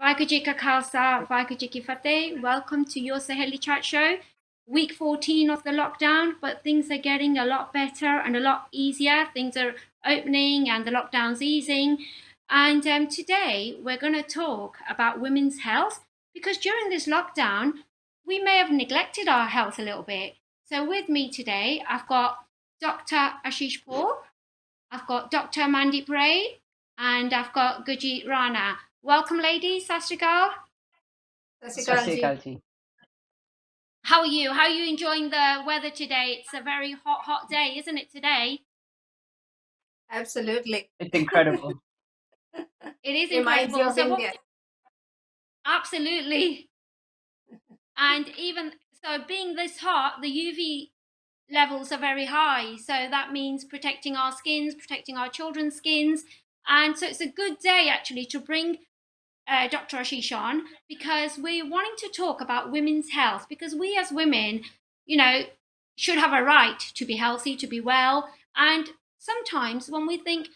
Vaiguru Ji Ka Khalsa, Vaiguru Ji Ki Fateh. Welcome to your Saheli Chat Show. Week 14 of the lockdown, but things are getting a lot better and a lot easier. Things are opening and the lockdown's easing. And today we're going to talk about women's health because during this lockdown, we may have neglected our health a little bit. So with me today, I've got Dr. Ashish Paul, I've got Dr. Mandeep Ray, and I've got Gurjit Rana. Welcome, ladies. Sat Sri Akal. Sat Sri Akal ji. How are you? How are you enjoying the weather today? It's a very hot day, isn't it, today? Absolutely. It's incredible. It is Reminds you incredible. of India. Absolutely. And even so, being this hot, the UV levels are very high. So that means protecting our skins, protecting our children's skins. And so it's a good day actually to bring Dr. Ashish on because we're wanting to talk about women's health because we as women, should have a right to be healthy, to be well. And sometimes when we think,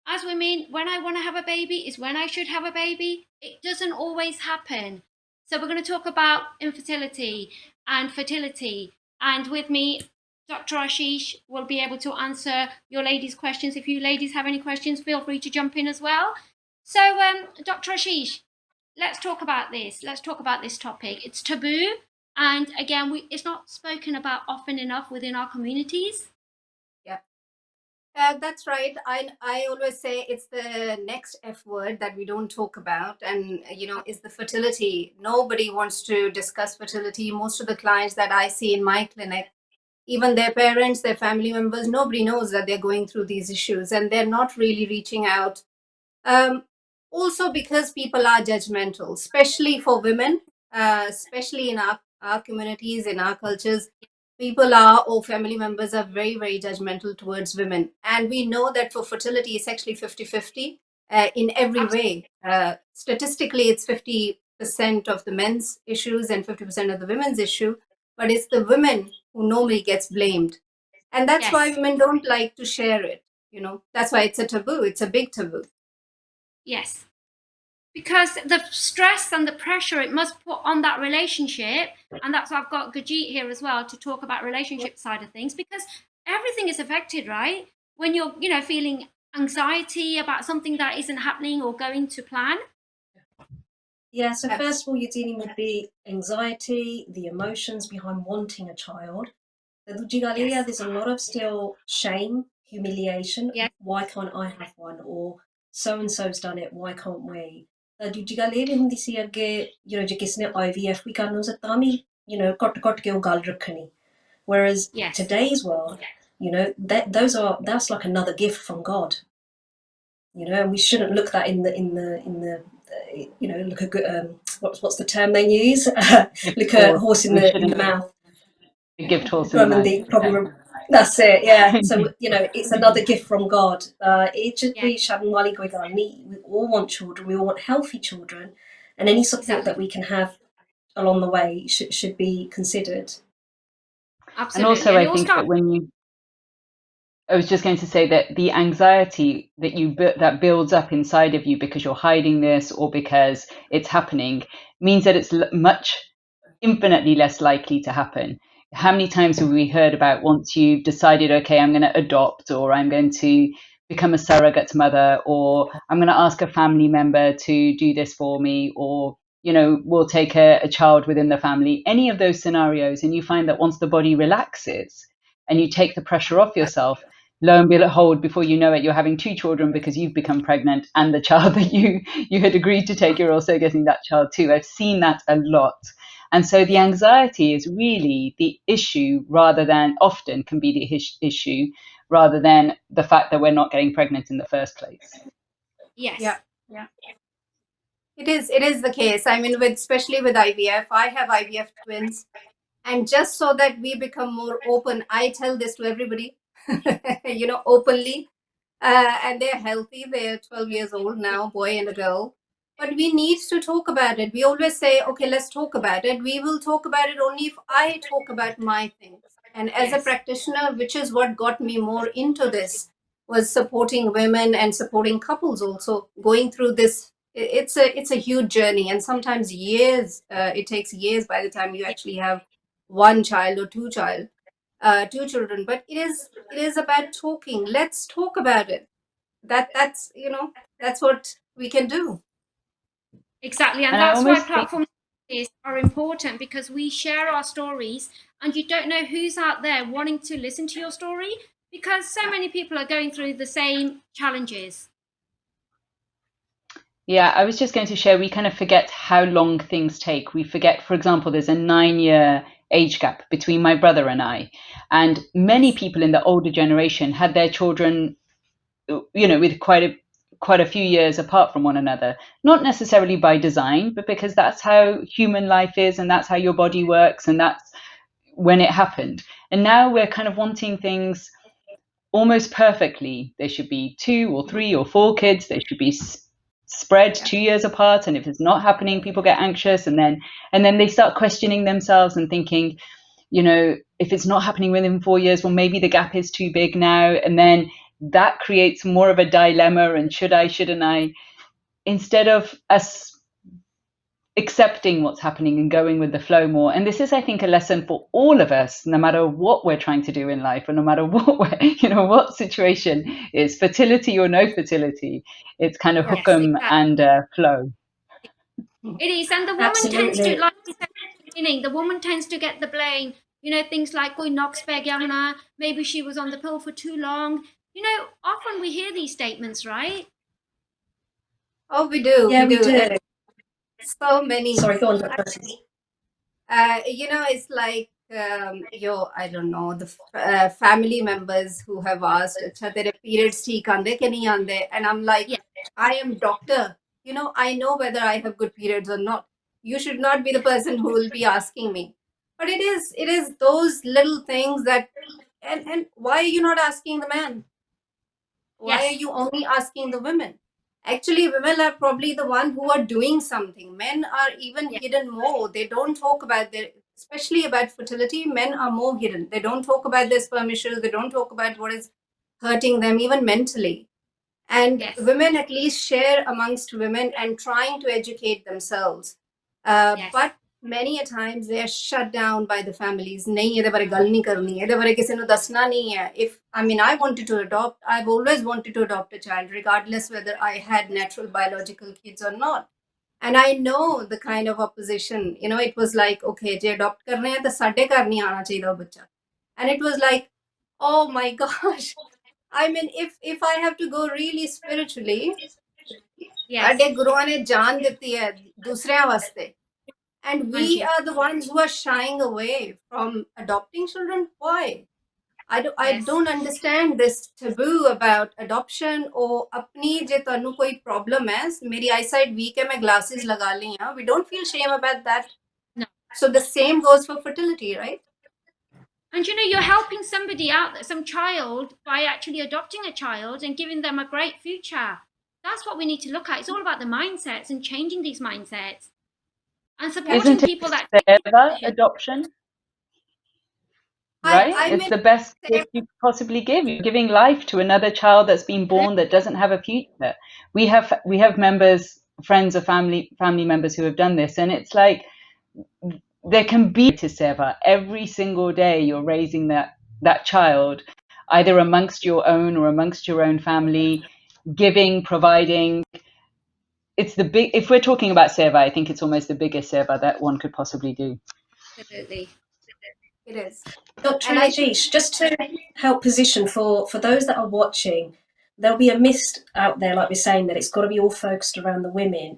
as women, when I want to have a baby is when I should have a baby, it doesn't always happen. So we're going to talk about infertility and fertility. And with me, Dr. Ashish will be able to answer your ladies' questions. If you ladies have any questions, feel free to jump in as well. So, Dr. Ashish, let's talk about this. Let's talk about this topic. It's taboo. And again, it's not spoken about often enough within our communities. Yeah. That's right. I always say it's the next F word that we don't talk about, and is the fertility. Nobody wants to discuss fertility. Most of the clients that I see in my clinic, even their parents, their family members, nobody knows that they're going through these issues, and they're not really reaching out. Also, because people are judgmental, especially for women, especially in our communities, in our cultures, people are or family members are very, very judgmental towards women. And we know that for fertility, it's actually 50-50 in every way. Statistically, it's 50% of the men's issues and 50% of the women's issue, but it's the women who normally gets blamed. And that's why women don't like to share it. That's why it's a taboo. It's a big taboo. Yes. Because the stress and the pressure it must put on that relationship, and that's why I've got Gurjit here as well to talk about relationship side of things, because everything is affected, right? When you're, feeling anxiety about something that isn't happening or going to plan. Yeah, so first of all, you're dealing with the anxiety, the emotions behind wanting a child. There's a lot of still shame, humiliation. Yes. Why can't I have one? Or so and so's done it. Why can't we? ਦੂਜੀ ਗੱਲ ਇਹ ਵੀ ਹੁੰਦੀ ਸੀ ਅੱਗੇ ਜੇ ਕਿਸੇ ਨੇ IVF ਵੀ ਕਰਨਾ ਸੀ ਤਾਂ ਵੀ ਘੱਟ ਕੇ ਉਹ ਗੱਲ ਰੱਖਣੀ. Whereas today's world, that's like another gift from God. And we shouldn't look that in the look a what's the term they use? Look a horse in the mouth. A gift horse in the mouth. That's it, yeah. So, it's another gift from God. We all want children, we all want healthy children, and any support that we can have along the way should be considered. Absolutely. And also, I think that I was just going to say that the anxiety that builds up inside of you because you're hiding this or because it's happening means that it's infinitely less likely to happen. How many times have we heard about once you've decided, okay, I'm going to adopt, or I'm going to become a surrogate mother, or I'm going to ask a family member to do this for me, or we'll take a child within the family, any of those scenarios, and you find that once the body relaxes and you take the pressure off yourself, lo and behold, before you know it, you're having 2 children because you've become pregnant, and the child that you had agreed to take, you're also getting that child too. I've seen that a lot. And so the anxiety is really the issue often can be the issue rather than the fact that we're not getting pregnant in the first place. Yes. Yeah. It is the case. I mean, especially with IVF, I have IVF twins. And just so that we become more open, I tell this to everybody, openly. And they're healthy. They're 12 years old now, boy and a girl. But we need to talk about it. We always say, okay, let's talk about it. We will talk about it only if I talk about my things. And as a practitioner, which is what got me more into this, was supporting women and supporting couples also going through this It's a huge journey, and sometimes years. It takes years by the time you actually have one child or two children. But it is about talking. Let's talk about it. That's that's what we can do. Exactly, and And I that's why almost think, platforms like this are important, because we share our stories, and you don't know who's out there wanting to listen to your story, because so Yeah. many people are going through the same challenges. yeah, I was just going to share, we kind of forget how long things take. We forget, for example, there's a 9 year age gap between my brother and I. And many Yes, people in the older generation had their children, with quite a few years apart from one another, not necessarily by design, but because that's how human life is, and that's how your body works, and that's when it happened. And now we're kind of wanting things almost perfectly. There should be 2 or 3 or 4 kids. They should be spread Yeah. 2 years apart. And if it's not happening, people get anxious, and then they start questioning themselves and thinking, if it's not happening within 4 years, well, maybe the gap is too big now. And then that creates more of a dilemma. And should I, shouldn't I? Instead of us accepting what's happening and going with the flow more. And this is, I think, a lesson for all of us, no matter what we're trying to do in life, or no matter what what situation is, fertility or no fertility. It's kind of Yeah. yes, hookum exactly. and flow. It is, and the woman tends to, Absolutely. like we said at the beginning, the woman tends to get the blame. Things like "Koi knocks peg maybe she was on the pill for too long." Often we hear these statements, right? Oh, we do. Yeah, We we do. do. So many. Sorry, go on, Dr. Ashish. It's like I don't know, the family members who have asked, "Acha, tere periods theek aande ke nahi aande?" And I'm like, Yeah, I am doctor. I know whether I have good periods or not. You should not be the person who will be asking me. But it is those little things that, and why are you not asking the man? Why are yes, you only asking the women? Actually, women are probably the one who are doing something. Men are even yeah, hidden more. They don't talk about their, especially about fertility. Men are more hidden. They don't talk about their sperm issues. They don't talk about what is hurting them, even mentally. And yes, women at least share amongst women and trying to educate themselves. yes, But many a times they are shut down by the families. नहीं ਇਹਦੇ ਬਾਰੇ ਗੱਲ ਨਹੀਂ ਕਰਨੀ ਇਹਦੇ ਬਾਰੇ ਕਿਸੇ ਨੂੰ ਦੱਸਣਾ ਨਹੀਂ ਹੈ. If I wanted to adopt, I've always wanted to adopt a child regardless whether I had natural biological kids or not. And I know the kind of opposition. It was like, okay, ਜੇ adopt ਕਰ ਰਹੇ हैं ਤਾਂ ਸਾਡੇ ਘਰ ਨਹੀਂ ਆਣਾ ਚਾਹੀਦਾ ਉਹ ਬੱਚਾ. And it was like, oh my gosh. If I have to go really spiritually, yes. ਸਾਡੇ ਗੁਰੂਆਂ ਨੇ ਜਾਨ ਦਿੱਤੀ ਹੈ ਦੂਸਰਿਆਂ ਵਾਸਤੇ. And we Anji, are the ones who are shying away from adopting children. Why? I yes. don't understand this taboo about adoption. Or अपनी जे तनु कोई problem है, मेरी eyesight weak है, मैं glasses लगा ली हैं. We don't feel shame about that. No. So the same goes for fertility, right? And you're helping somebody out, some child, by actually adopting a child and giving them a great future. That's what we need to look at. It's all about the mindsets and changing these mindsets and supporting Isn't it people that take seva decisions. adoption? I Right? I It's mean, the best say, gift you could possibly give. You're giving life to another child that's been born that doesn't have a future. We have members, friends or family members who have done this, and it's like there can be to seva every single day. You're raising that child, either amongst your own or amongst your own family, giving, providing. It's the big. If we're talking about seva, I think it's almost the biggest seva that one could possibly do. Absolutely. it is. Dr. And I think, Ashish, just to help position for those that are watching, there'll be a myth out there, like we're saying, that it's got to be all focused around the women.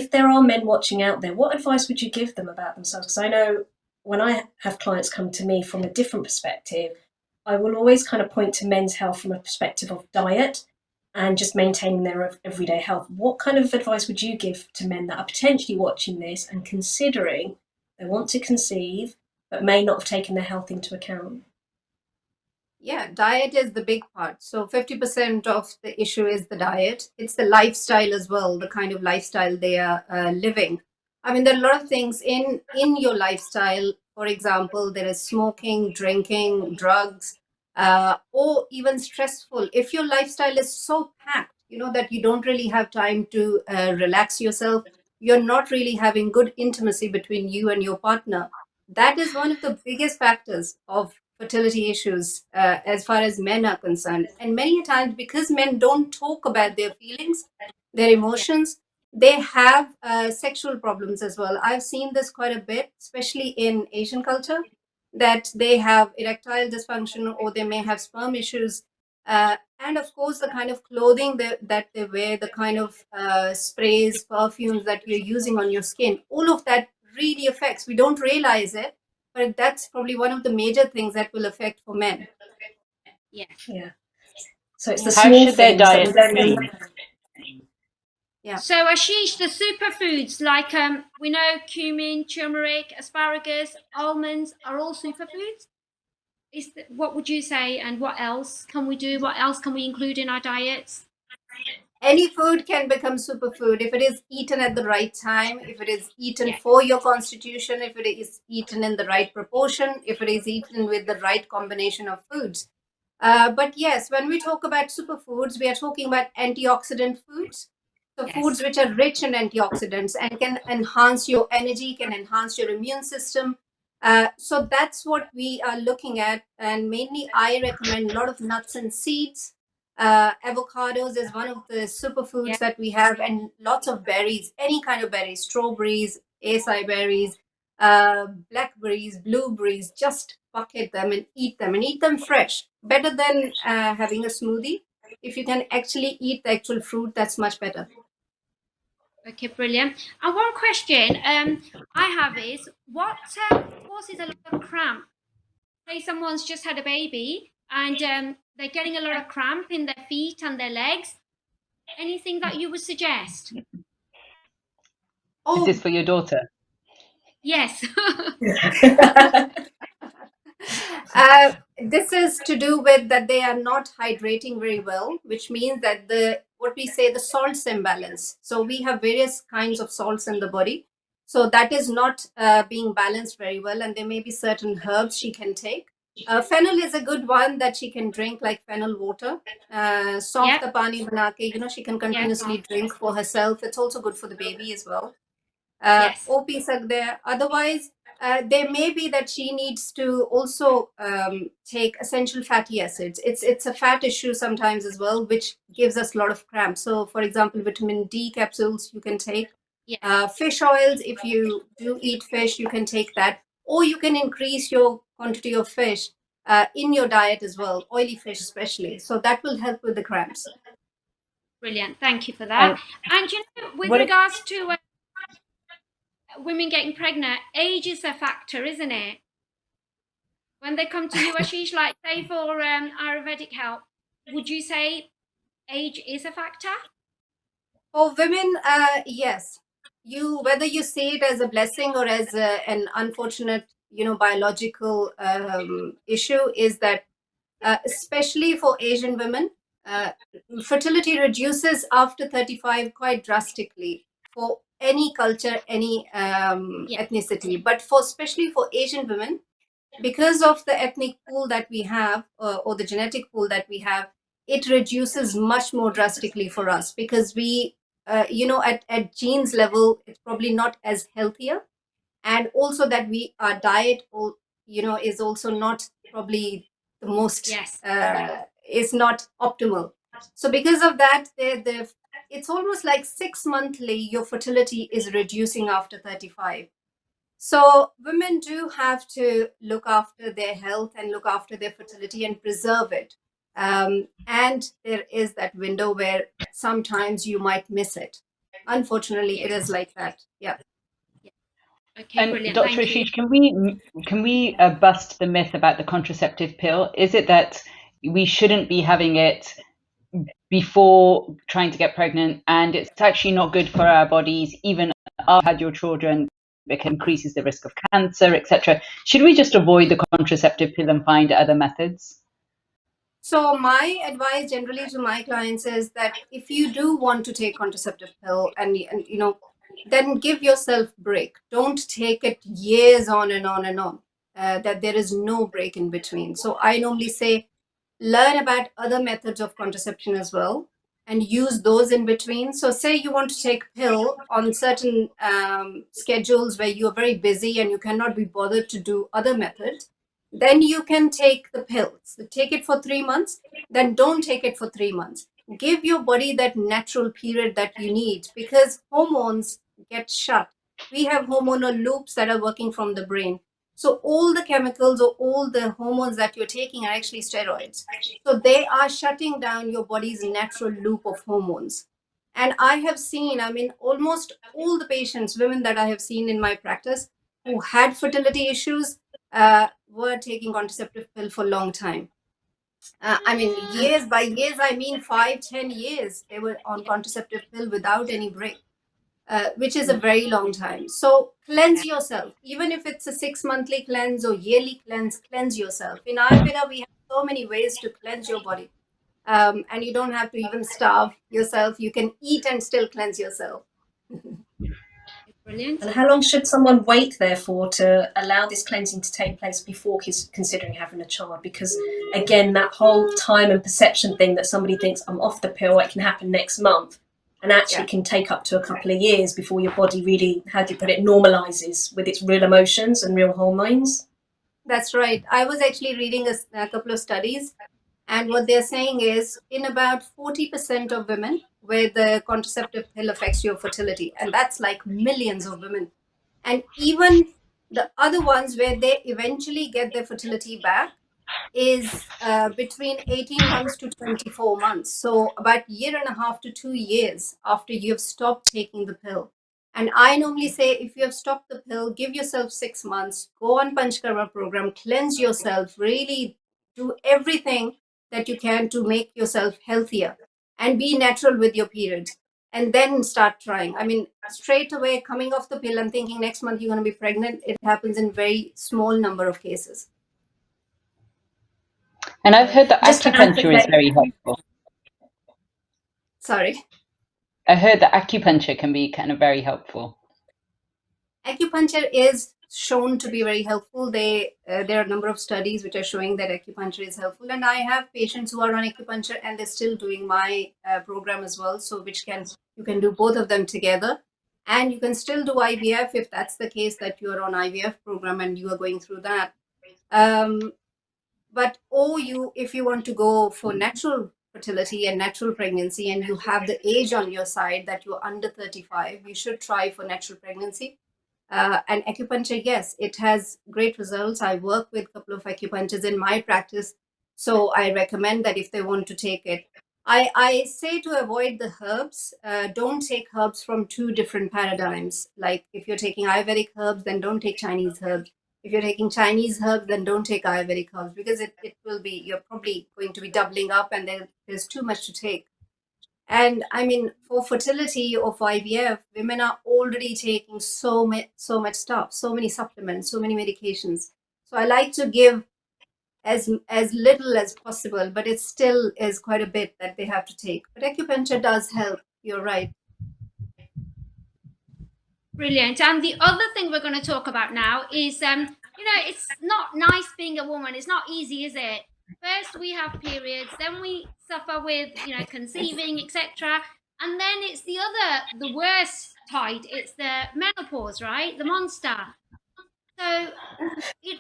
If there are men watching out there, what advice would you give them about themselves? Because I know when I have clients come to me from a different perspective, I will always kind of point to men's health from a perspective of diet and just maintaining their everyday health. What kind of advice would you give to men that are potentially watching this and considering they want to conceive but may not have taken their health into account? yeah, diet is the big part. So 50% of the issue is the diet. It's the lifestyle as well, the kind of lifestyle they are living. There are a lot of things in your lifestyle. For example, there is smoking, drinking, drugs, or even stressful. If your lifestyle is so packed, that you don't really have time to relax yourself. You're not really having good intimacy between you and your partner. That is one of the biggest factors of fertility issues as far as men are concerned. And many times, because men don't talk about their feelings, their Yeah. emotions, they have sexual problems as well. I've seen this quite a bit, especially in Asian culture, that they have erectile dysfunction or they may have sperm issues. And of course, the kind of clothing that they wear, the kind of sprays, perfumes that you're using on your skin, all of that really affects. We don't realize it, but that's probably one of the major things that will affect for men. Yes. Yeah. So it's the Yeah. How small should their things that we diet don't be? really. Yeah. So Ashish, the superfoods like we know cumin, turmeric, asparagus, almonds are all superfoods. What would you say, and what else can we do? What else can we include in our diets? Any food can become superfood if it is eaten at the right time, if it is eaten Yes. for your constitution, if it is eaten in the right proportion, if it is eaten with the right combination of foods. But yes, when we talk about superfoods, we are talking about antioxidant foods. So, foods Yes. which are rich in antioxidants and can enhance your energy, can enhance your immune system. So, that's what we are looking at. And mainly, I recommend a lot of nuts and seeds. Avocados is one of the Yeah. superfoods that we have, and lots of berries, any kind of berries, strawberries, acai berries, blackberries, blueberries. Just bucket them and eat them fresh. Better than having a smoothie. If you can actually eat the actual fruit, that's much better. Okay, brilliant. And one question I have is, what causes a lot of cramp? Say someone's just had a baby and they're getting a lot of cramp in their feet and their legs. Anything that you would suggest? Is this Oh, for your daughter? Yes. Uh, this is to do with that they are not hydrating very well, which means that the what we say the salts imbalance. So we have various kinds of salts in the body. So that is not being balanced very well, and there may be certain herbs she can take. Fennel is a good one that she can drink, like fennel water. Soft Yep. the pani banake, she can Yes. continuously drink for herself. It's also good for the baby as well. Yes. OP there. Otherwise, there may be that she needs to also take essential fatty acids. It's a fat issue sometimes as well, which gives us a lot of cramps. So, for example, vitamin D capsules you can take. Yes. Fish oils, if you do eat fish, you can take that, or you can increase your quantity of fish in your diet as well, oily fish especially. So that will help with the cramps. Brilliant. Thank you for that. And And with what? regards to women getting pregnant, age is a factor, isn't it? When they come to you, Ashish, like say for Ayurvedic help, would you say age is a factor? For women, yes. Whether you see it as a blessing or as an unfortunate, biological issue, is that especially for Asian women, uh, fertility reduces after 35 quite drastically for any culture, any Yeah. ethnicity. But for especially for Asian women, because of the ethnic pool that we have or the genetic pool that we have, it reduces much more drastically for us because we at genes level it's probably not as healthier, and also that we our diet is also not probably the most Yes. is not optimal. So because of that, it's almost like 6 monthly your fertility is reducing after 35. So women do have to look after their health and look after their fertility and preserve it. And there is that window where sometimes you might miss it. Unfortunately, it Yes. is like that. Yeah. Yeah. Okay, And brilliant. Dr. Thank you. Ashish, can we bust the myth about the contraceptive pill? Is it that we shouldn't be having it before trying to get pregnant, and it's actually not good for our bodies, even after you had your children, because it increases the risk of cancer, etc.? Should we just avoid the contraceptive pill and find other methods? So my advice generally to my clients is that if you do want to take contraceptive pill and then give yourself break. Don't take it years on and on and on. That there is no break in between. So I normally say learn about other methods of contraception as well, and use those in between. So say you want to take pill on certain schedules where you're very busy and you cannot be bothered to do other methods, then you can take the pills. So take it for 3 months, then don't take it for 3 months. Give your body that natural period that you need, because hormones get shut. We have hormonal loops that are working from the brain. So all the chemicals or all the hormones that you're taking are actually steroids. So they are shutting down your body's natural loop of hormones. And I have seen, I mean, almost all the patients, women that I have seen in my practice who had fertility issues, were taking contraceptive pill for a long time. I mean, years by years, I mean 5, 10 years, they were on contraceptive pill without any break. Which is a very long time. So cleanse yourself, even if it's a 6 monthly cleanse or yearly cleanse. Cleanse yourself. In Ayurveda, we have so many ways to cleanse your body, and you don't have to even starve yourself. You can eat and still cleanse yourself. Brilliant. And how long should someone wait, therefore, to allow this cleansing to take place before considering having a child? Because, again, that whole time and perception thing that somebody thinks, I'm off the pill, it can happen next month, and actually can take up to a couple of years before your body really, how do you put it, normalizes with its real emotions and real hormones. That's right. I was actually reading a couple of studies, and what they're saying is in about 40% of women where the contraceptive pill affects your fertility, and that's like millions of women. And even the other ones where they eventually get their fertility back is between 18 months to 24 months. So about year and a half to 2 years after you've stopped taking the pill. And I normally say, if you have stopped the pill, give yourself 6 months, go on Panchkarma program, cleanse yourself, really do everything that you can to make yourself healthier and be natural with your periods. And then start trying. I mean, straight away coming off the pill and thinking next month you're going to be pregnant, it happens in very small number of cases. And I've heard that Just to acupuncture is advocate. very helpful. Sorry. I heard that acupuncture can be kind of very helpful. Acupuncture is shown to be very helpful. There are a number of studies which are showing that acupuncture is helpful, and I have patients who are on acupuncture and they're still doing my program as well. So you can do both of them together, and you can still do IVF if that's the case, that you are on IVF program and you are going through that. But if you want to go for natural fertility and natural pregnancy and you have the age on your side that you're under 35, you should try for natural pregnancy. And acupuncture, yes, it has great results. I work with a couple of acupuncturists in my practice, so I recommend that if they want to take it. I say to avoid the herbs. Don't take herbs from two different paradigms. Like if you're taking Ayurvedic herbs, then don't take Chinese herbs. If you're taking Chinese herbs, then don't take Ayurvedic herbs, because it will be, you're probably going to be doubling up and there's too much to take. And I mean, for fertility or for IVF, women are already taking so much stuff, so many supplements, so many medications. So I like to give as little as possible, but it still is quite a bit that they have to take. But acupuncture does help. You're right. Brilliant. And the other thing we're going to talk about now is, it's not nice being a woman. It's not easy, is it? First we have periods, then we suffer with, conceiving, etc. And then it's the worst tide. It's the menopause, right? The monster. So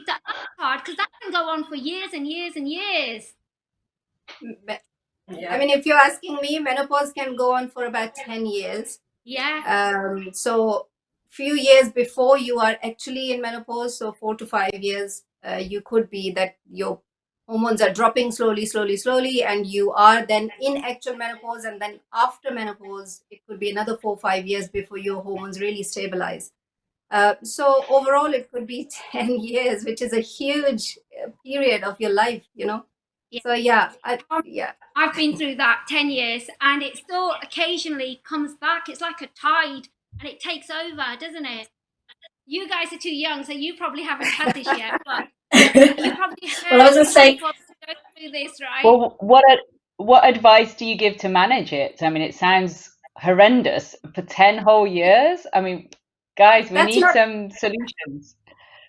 that's hard because that can go on for years and years and years. Yeah. I mean, if you're asking me, menopause can go on for about 10 years. Yeah. So few years before you are actually in menopause, so 4 to 5 years, you could be that your hormones are dropping slowly, and you are then in actual menopause. And then after menopause, it could be another 4 or 5 years before your hormones really stabilize. So overall, it could be 10 years, which is a huge period of your life, Yeah. So yeah, yeah. I've been through that 10 years, and it still occasionally comes back. It's like a tide, and it takes over, doesn't it? You guys are too young, so you probably haven't had this yet, but you probably heard Well, I was going to say, people go through this, right? Well, what advice do you give to manage it? I mean, it sounds horrendous for 10 whole years. I mean, guys, we That's need not some solutions.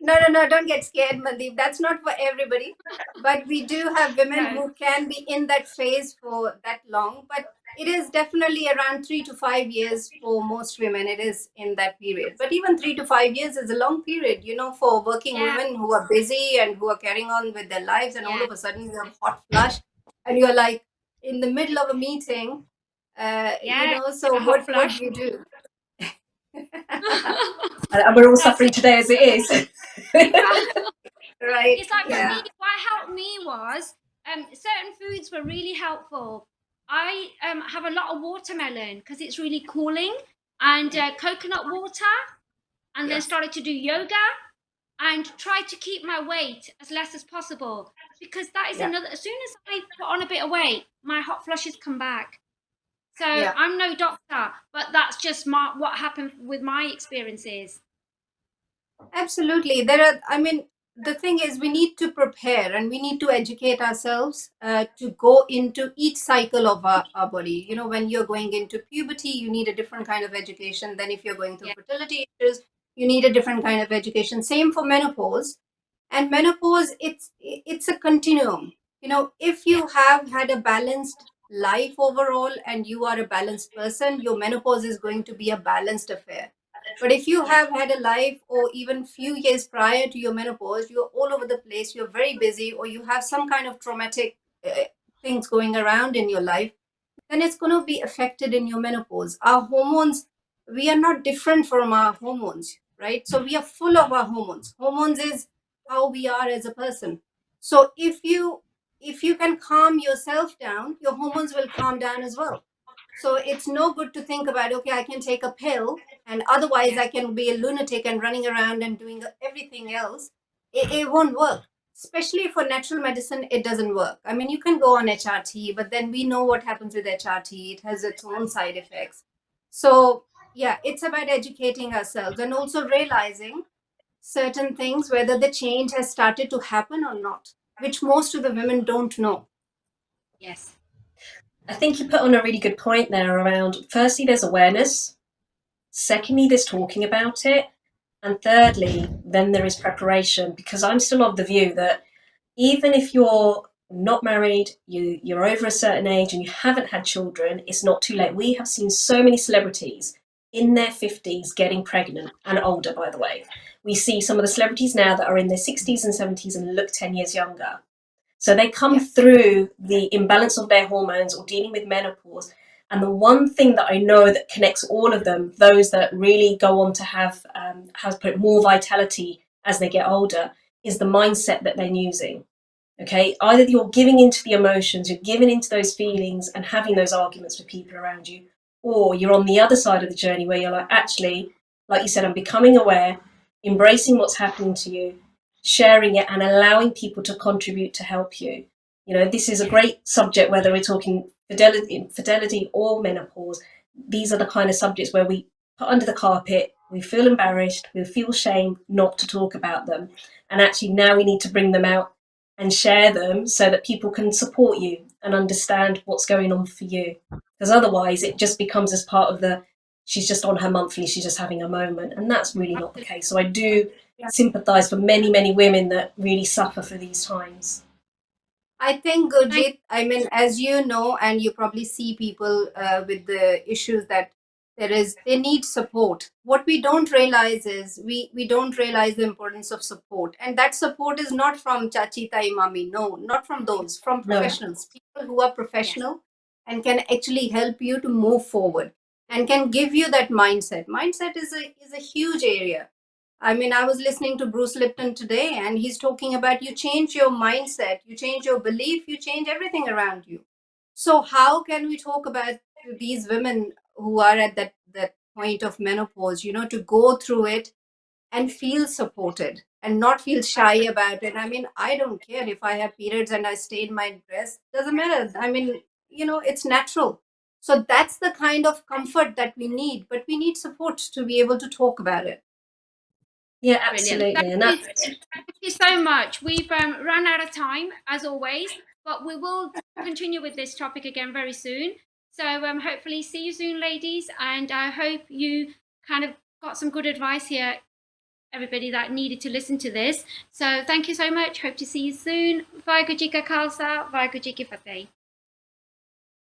No, don't get scared, Mandeep. That's not for everybody. But we do have women No. who can be in that phase for that long. But it is definitely around 3 to 5 years for most women. It is in that period. But even 3 to 5 years is a long period, for working Yeah, women who are busy and who are carrying on with their lives. And all yeah, of a sudden, you have hot flush, and you're like in the middle of a meeting. yeah. So A hot what flush. do you do? And we're all That's suffering it. today as it is. Right? It's like for me, Yeah. what helped me was certain foods were really helpful. I have a lot of watermelon because it's really cooling, and coconut water, and then Yes. started to do yoga and try to keep my weight as less as possible, because that is Yeah. another. As soon as I put on a bit of weight, my hot flushes come back. So Yeah. I'm no doctor, but that's just what happened with my experiences. Absolutely. The thing is, we need to prepare and we need to educate ourselves to go into each cycle of our body. When you're going into puberty, you need a different kind of education than if you're going through Yeah. fertility issues. You need a different kind of education. Same for menopause. And menopause, it's a continuum. If Yeah. you have had a balanced life overall and you are a balanced person, your menopause is going to be a balanced affair. But if you Yeah. have had a life or even few years prior to your menopause, you're all over the place, you're very busy, or you have some kind of traumatic things going around in your life, then it's going to be affected in your menopause. Our hormones, we are not different from our hormones, right? So we are full of our hormones. Hormones is how we are as a person. So if you can calm yourself down, your hormones will calm down as well. So it's no good to think about, okay, I can take a pill and otherwise Yeah. I can be a lunatic and running around and doing everything else. It won't work. Especially for natural medicine, it doesn't work. I mean, you can go on HRT, but then we know what happens with HRT. It has its own side effects. So, yeah, it's about educating ourselves and also realizing certain things, whether the change has started to happen or not, which most of the women don't know. Yes. I think you put on a really good point there around, firstly, there's awareness. Secondly, there's talking about it. And thirdly, then there is preparation, because I'm still of the view that even if you're not married, you're over a certain age and you haven't had children, it's not too late. We have seen so many celebrities in their 50s getting pregnant, and older, by the way. We see some of the celebrities now that are in their 60s and 70s and look 10 years younger. So they come Yeah, through the imbalance of their hormones or dealing with menopause. And the one thing that I know that connects all of them, those that really go on to have put more vitality as they get older, is the mindset that they're using. Okay, either you're giving into the emotions, you're giving into those feelings and having those arguments with people around you, or you're on the other side of the journey where you're like, actually, like you said, I'm becoming aware, embracing what's happening to you, sharing it, and allowing people to contribute to help you. This is a Yeah. great subject, whether we're talking fidelity or menopause. These are the kind of subjects where we put under the carpet, we feel embarrassed, we feel shame not to talk about them. And actually, now we need to bring them out and share them so that people can support you and understand what's going on for you. Because otherwise, it just becomes as part of she's just on her monthly, she's just having a moment. And that's really not the case. So I do yeah. sympathize for many, many women that really suffer for these times. I think, Thank Gurjit, I mean, as you know, and you probably see people with the issues that they need support. What we don't realize is we don't realize the importance of support. And that support is not from Chachi Tai Mami. No, not from those, from No. professionals, people who are Yes. professional and can actually help you to move forward and can give you that mindset. Mindset is a huge area. I mean, I was listening to Bruce Lipton today, and he's talking about you change your mindset, you change your belief, you change everything around you. So, how can we talk about to these women who are at that point of menopause, to go through it and feel supported and not feel shy about it? I mean, I don't care if I have periods and I stay in my dress, doesn't matter. I mean, it's natural. So, that's the kind of comfort that we need, but we need support to be able to talk about it. Yeah, Brilliant. absolutely. And that, Thank you so much. We've run out of time, as always, but we will continue with this topic again very soon. So hopefully see you soon, ladies, and I hope you kind of got some good advice here, everybody that needed to listen to this. So thank you so much. Hope to see you soon. Vaheguru Ji Ka Khalsa, Vaheguru Ji Ki Fateh.